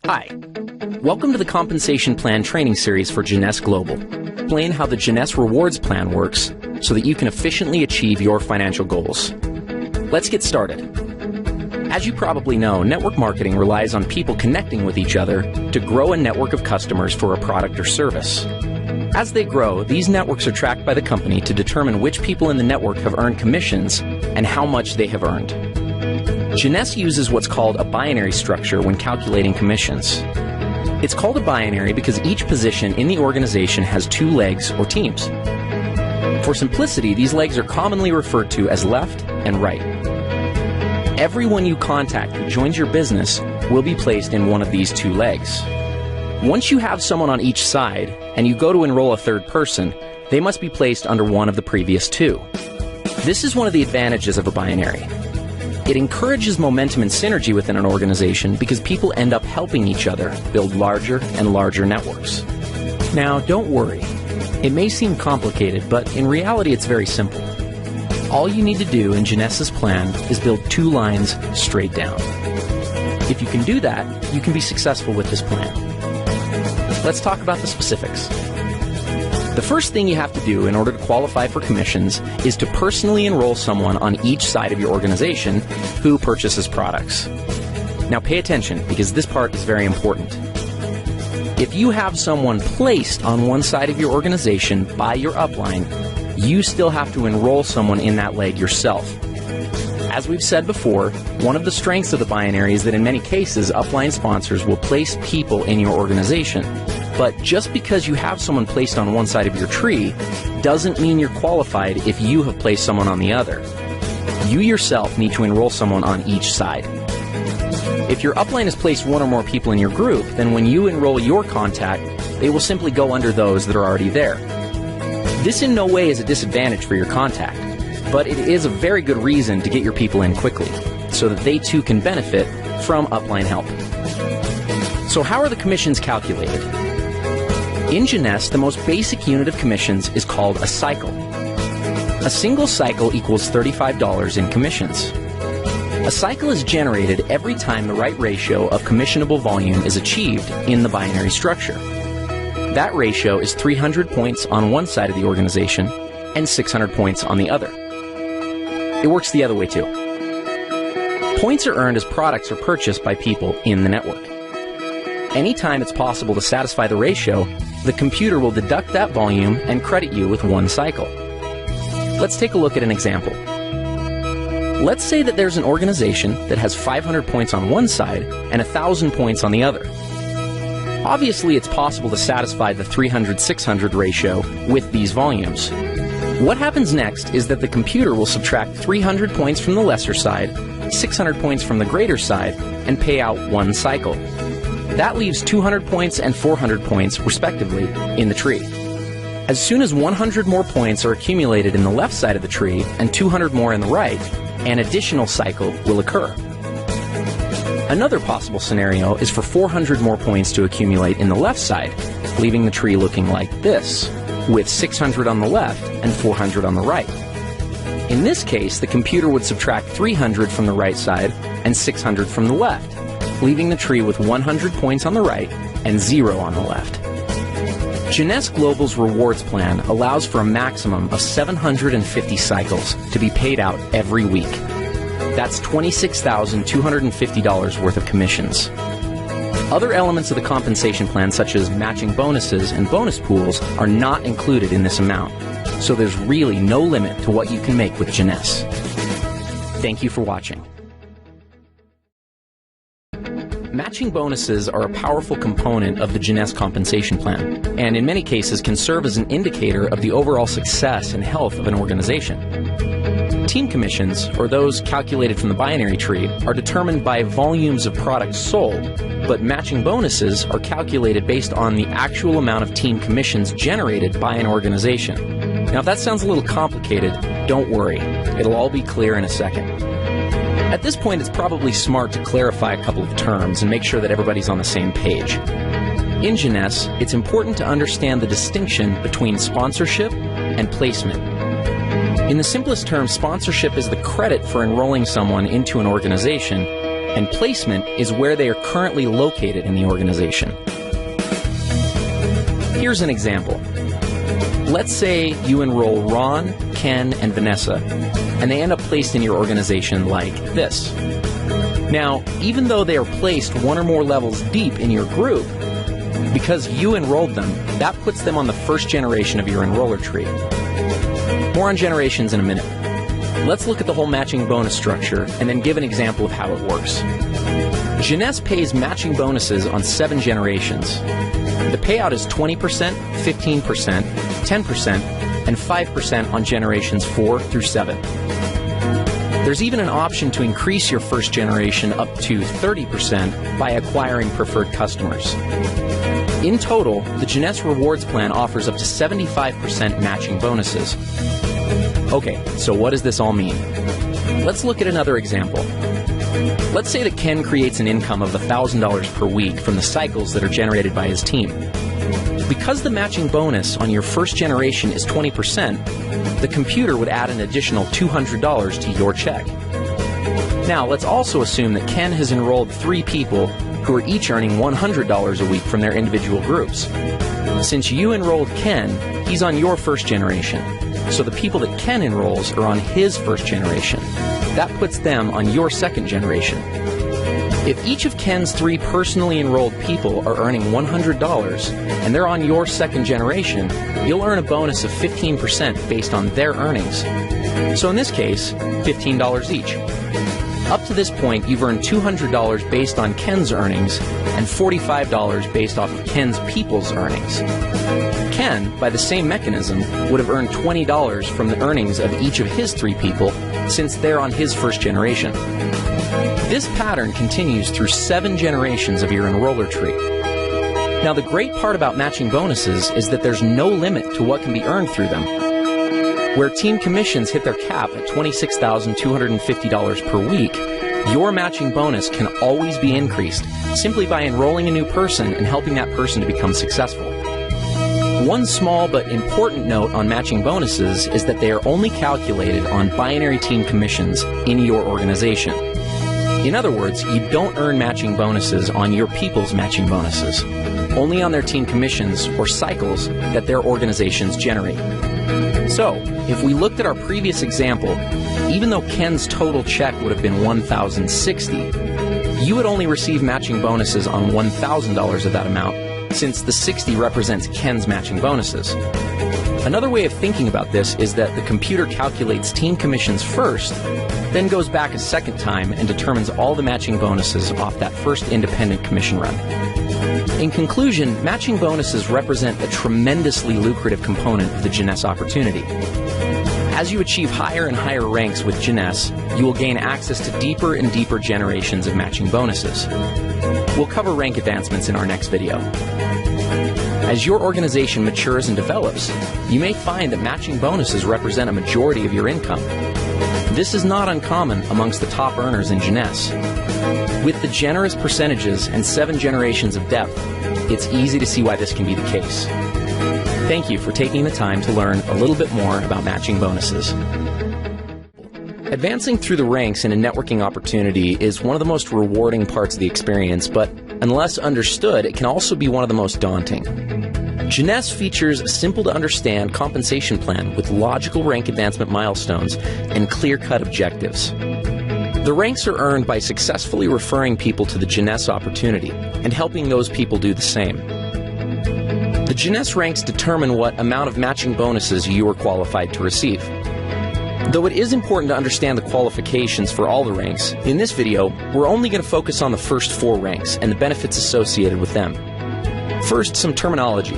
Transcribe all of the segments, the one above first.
Hi, welcome to the Compensation Plan Training Series for Jeunesse Global. Explain how the Jeunesse Rewards Plan works so that you can efficiently achieve your financial goals. Let's get started. As you probably know, network marketing relies on people connecting with each other to grow a network of customers for a product or service. As they grow, these networks are tracked by the company to determine which people in the network have earned commissions and how much they have earned. Jeunesse uses what's called a binary structure when calculating commissions. It's called a binary because each position in the organization has two legs or teams. For simplicity, these legs are commonly referred to as left and right. Everyone you contact who joins your business will be placed in one of these two legs. Once you have someone on each side and you go to enroll a third person, they must be placed under one of the previous two. This is one of the advantages of a binary. It encourages momentum and synergy within an organization because people end up helping each other build larger and larger networks. Now, don't worry. It may seem complicated, but in reality it's very simple. All you need to do in Jeunesse's plan is build two lines straight down. If you can do that, you can be successful with this plan. Let's talk about the specifics. The first thing you have to do in order to qualify for commissions is to personally enroll someone on each side of your organization who purchases products. Now pay attention because this part is very important. If you have someone placed on one side of your organization by your upline, you still have to enroll someone in that leg yourself. As we've said before, one of the strengths of the binary is that in many cases, upline sponsors will place people in your organization. But just because you have someone placed on one side of your tree doesn't mean you're qualified if you have placed someone on the other. You yourself need to enroll someone on each side. If your upline has placed one or more people in your group, then when you enroll your contact, they will simply go under those that are already there. This in no way is a disadvantage for your contact, but it is a very good reason to get your people in quickly, so that they too can benefit from upline help. So how are the commissions calculated? In Jeunesse, the most basic unit of commissions is called a cycle. A single cycle equals $35 in commissions. A cycle is generated every time the right ratio of commissionable volume is achieved in the binary structure. That ratio is 300 points on one side of the organization and 600 points on the other. It works the other way too. Points are earned as products are purchased by people in the network. Anytime it's possible to satisfy the ratio, the computer will deduct that volume and credit you with one cycle. Let's take a look at an example. Let's say that there's an organization that has 500 points on one side and 1,000 points on the other. Obviously, it's possible to satisfy the 300-600 ratio with these volumes. What happens next is that the computer will subtract 300 points from the lesser side, 600 points from the greater side, and pay out one cycle. That leaves 200 points and 400 points, respectively, in the tree. As soon as 100 more points are accumulated in the left side of the tree and 200 more in the right, an additional cycle will occur. Another possible scenario is for 400 more points to accumulate in the left side, leaving the tree looking like this, with 600 on the left and 400 on the right. In this case, the computer would subtract 300 from the right side and 600 from the left, leaving the tree with 100 points on the right and 0 on the left. Jeunesse Global's rewards plan allows for a maximum of 750 cycles to be paid out every week. That's $26,250 worth of commissions. Other elements of the compensation plan, such as matching bonuses and bonus pools, are not included in this amount, so there's really no limit to what you can make with Jeunesse. Thank you for watching. Matching bonuses are a powerful component of the Jeunesse compensation plan, and in many cases can serve as an indicator of the overall success and health of an organization. Team commissions, or those calculated from the binary tree, are determined by volumes of products sold, but matching bonuses are calculated based on the actual amount of team commissions generated by an organization. Now, if that sounds a little complicated, don't worry. It'll all be clear in a second. At this point, it's probably smart to clarify a couple of terms and make sure that everybody's on the same page. In Jeunesse, it's important to understand the distinction between sponsorship and placement. In the simplest terms, sponsorship is the credit for enrolling someone into an organization, and placement is where they are currently located in the organization. Here's an example. Let's say you enroll Ron, Ken, and Vanessa, and they end up placed in your organization like this. Now, even though they are placed one or more levels deep in your group, because you enrolled them, that puts them on the first generation of your enroller tree. More on generations in a minute. Let's look at the whole matching bonus structure and then give an example of how it works. Jeunesse pays matching bonuses on 7 generations. The payout is 20%, 15%, 10%, and 5% on generations 4 through 7. There's even an option to increase your first generation up to 30% by acquiring preferred customers. In total, the Jeunesse Rewards Plan offers up to 75% matching bonuses. Okay, so what does this all mean? Let's look at another example. Let's say that Ken creates an income of $1,000 per week from the cycles that are generated by his team. Because the matching bonus on your first generation is 20%, the computer would add an additional $200 to your check. Now, let's also assume that Ken has enrolled 3 people who are each earning $100 a week from their individual groups. Since you enrolled Ken, he's on your first generation. So the people that Ken enrolls are on his first generation. That puts them on your second generation. If each of Ken's 3 personally enrolled people are earning $100 and they're on your second generation, you'll earn a bonus of 15% based on their earnings. So in this case, $15 each. Up to this point, you've earned $200 based on Ken's earnings and $45 based off of Ken's people's earnings. Ken, by the same mechanism, would have earned $20 from the earnings of each of his 3 people since they're on his first generation. This pattern continues through 7 generations of your enroller tree. Now, the great part about matching bonuses is that there's no limit to what can be earned through them. Where team commissions hit their cap at $26,250 per week, your matching bonus can always be increased simply by enrolling a new person and helping that person to become successful. One small but important note on matching bonuses is that they are only calculated on binary team commissions in your organization. In other words, you don't earn matching bonuses on your people's matching bonuses, only on their team commissions or cycles that their organizations generate. So, if we looked at our previous example, even though Ken's total check would have been $1,060, you would only receive matching bonuses on $1,000 of that amount, since the 60 represents Ken's matching bonuses. Another way of thinking about this is that the computer calculates team commissions first, then goes back a second time and determines all the matching bonuses off that first independent commission run. In conclusion, matching bonuses represent a tremendously lucrative component of the Jeunesse opportunity. As you achieve higher and higher ranks with Jeunesse, you will gain access to deeper and deeper generations of matching bonuses. We'll cover rank advancements in our next video. As your organization matures and develops, you may find that matching bonuses represent a majority of your income. This is not uncommon amongst the top earners in Jeunesse. With the generous percentages and 7 generations of depth, it's easy to see why this can be the case. Thank you for taking the time to learn a little bit more about matching bonuses. Advancing through the ranks in a networking opportunity is one of the most rewarding parts of the experience, but unless understood, it can also be one of the most daunting. Jeunesse features a simple-to-understand compensation plan with logical rank advancement milestones and clear-cut objectives. The ranks are earned by successfully referring people to the Jeunesse opportunity and helping those people do the same. The Jeunesse ranks determine what amount of matching bonuses you are qualified to receive. Though it is important to understand the qualifications for all the ranks, in this video, we're only going to focus on the first 4 ranks and the benefits associated with them. First, some terminology.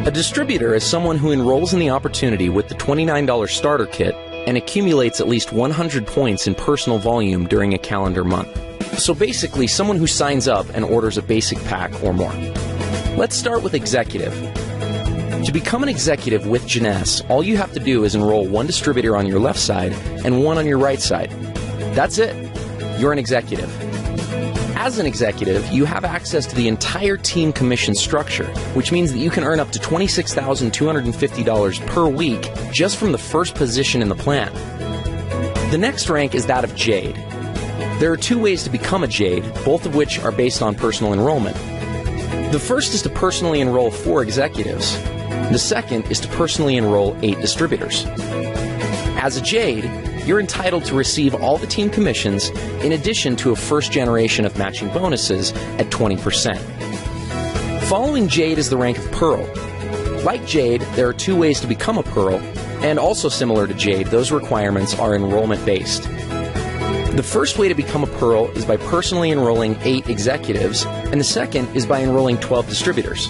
A distributor is someone who enrolls in the opportunity with the $29 starter kit and accumulates at least 100 points in personal volume during a calendar month. So basically, someone who signs up and orders a basic pack or more. Let's start with executive. To become an executive with Jeunesse, all you have to do is enroll 1 distributor on your left side and 1 on your right side. That's it. You're an executive. As an executive, you have access to the entire team commission structure, which means that you can earn up to $26,250 per week just from the first position in the plan. The next rank is that of Jade. There are two ways to become a Jade, both of which are based on personal enrollment. The first is to personally enroll 4 executives. The second is to personally enroll 8 distributors. As a Jade, you're entitled to receive all the team commissions in addition to a first generation of matching bonuses at 20%. Following Jade is the rank of Pearl. Like Jade, there are 2 ways to become a Pearl, and also similar to Jade, those requirements are enrollment-based. The first way to become a Pearl is by personally enrolling 8 executives, and the second is by enrolling 12 distributors.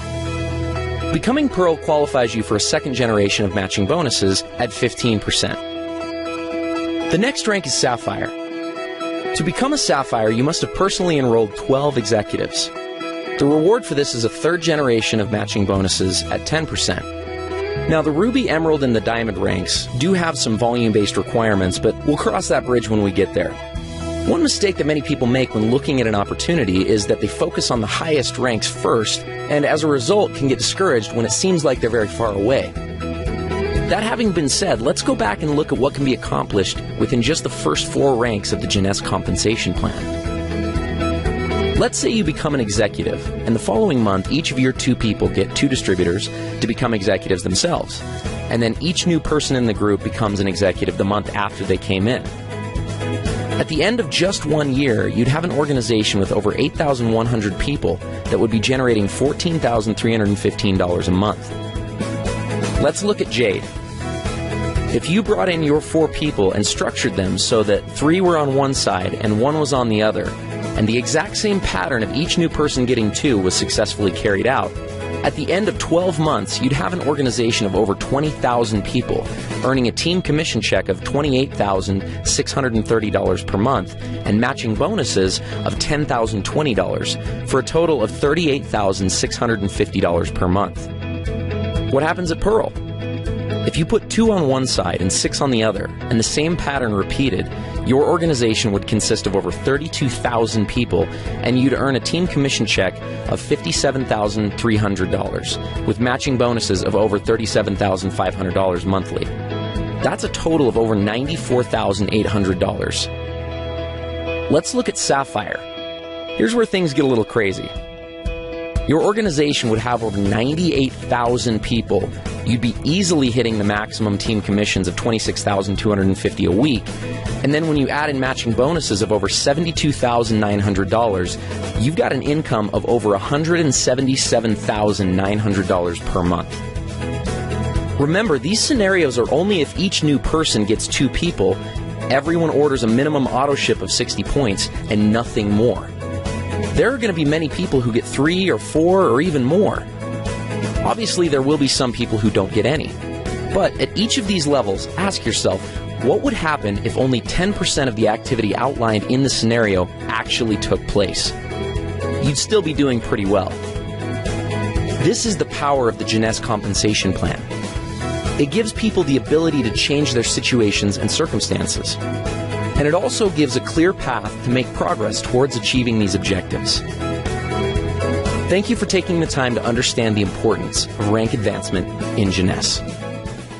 Becoming Pearl qualifies you for a second generation of matching bonuses at 15%. The next rank is Sapphire. To become a Sapphire, you must have personally enrolled 12 executives. The reward for this is a third generation of matching bonuses at 10%. Now, the Ruby, Emerald, and the Diamond ranks do have some volume-based requirements, but we'll cross that bridge when we get there. One mistake that many people make when looking at an opportunity is that they focus on the highest ranks first, and as a result can get discouraged when it seems like they're very far away. That having been said, let's go back and look at what can be accomplished within just the first 4 ranks of the Jeunesse compensation plan. Let's say you become an executive, and the following month each of your 2 people get 2 distributors to become executives themselves, and then each new person in the group becomes an executive the month after they came in. At the end of just 1 year, you'd have an organization with over 8,100 people that would be generating $14,315 a month. Let's look at Jade. If you brought in your 4 people and structured them so that 3 were on one side and 1 was on the other, and the exact same pattern of each new person getting 2 was successfully carried out, at the end of 12 months, you'd have an organization of over 20,000 people, earning a team commission check of $28,630 per month and matching bonuses of $10,020 for a total of $38,650 per month. What happens at Pearl? If you put 2 on one side and 6 on the other, and the same pattern repeated, your organization would consist of over 32,000 people, and you'd earn a team commission check of $57,300, with matching bonuses of over $37,500 monthly. That's a total of over $94,800. Let's look at Sapphire. Here's where things get a little crazy. Your organization would have over 98,000 people. You'd be easily hitting the maximum team commissions of $26,250 a week. And then when you add in matching bonuses of over $72,900, you've got an income of over $177,900 per month. Remember, these scenarios are only if each new person gets 2 people, everyone orders a minimum auto ship of 60 points, and nothing more. There are going to be many people who get 3 or 4 or even more. Obviously, there will be some people who don't get any. But at each of these levels, ask yourself, what would happen if only 10% of the activity outlined in the scenario actually took place? You'd still be doing pretty well. This is the power of the Jeunesse compensation plan. It gives people the ability to change their situations and circumstances. And it also gives a clear path to make progress towards achieving these objectives. Thank you for taking the time to understand the importance of rank advancement in Jeunesse.